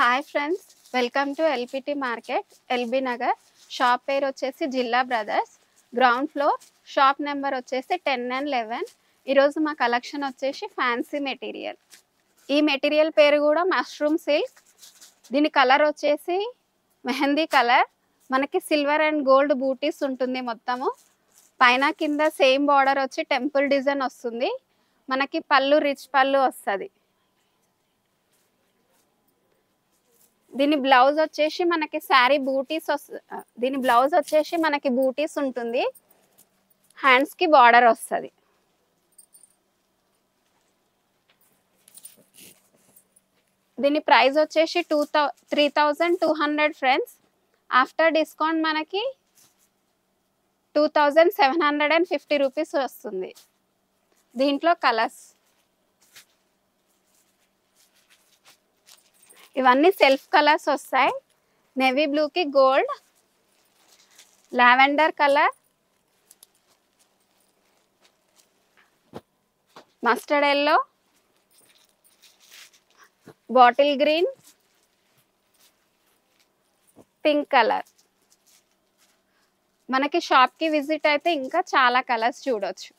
Hi friends, welcome to LPT market, LB Nagar. Shop పేరు వచ్చేసి జిల్లా brothers. Ground floor. Shop number వచ్చేసి 10 and 11. ఈరోజు మా కలెక్షన్ వచ్చేసి ఫ్యాన్సీ మెటీరియల్. ఈ మెటీరియల్ పేరు కూడా మష్రూమ్ సిల్క్. దీని కలర్ వచ్చేసి మెహందీ కలర్. మనకి సిల్వర్ అండ్ గోల్డ్ బూటీస్ ఉంటుంది మొత్తము. పైన కింద సేమ్ బార్డర్ వచ్చి టెంపుల్ డిజైన్ వస్తుంది. మనకి పళ్ళు రిచ్ పళ్ళు వస్తుంది. దీని బ్లౌజ్ వచ్చేసి మనకి శారీ బూటీస్ దీని బ్లౌజ్ వచ్చేసి మనకి బూటీస్ ఉంటుంది. హ్యాండ్స్ కి బార్డర్ వస్తుంది. దీని ప్రైస్ వచ్చేసి 3200 ఫ్రెండ్స్. ఆఫ్టర్ డిస్కౌంట్ మనకి 2750 రూపీస్ వస్తుంది. దీంట్లో కలర్స్ ఇవన్నీ సెల్ఫ్ కలర్స్ వస్తాయి. నేవీ బ్లూకి gold, lavender colour, mustard yellow, bottle green, pink colour. మనకి షాప్కి విజిట్ అయితే ఇంకా చాలా కలర్స్ చూడొచ్చు.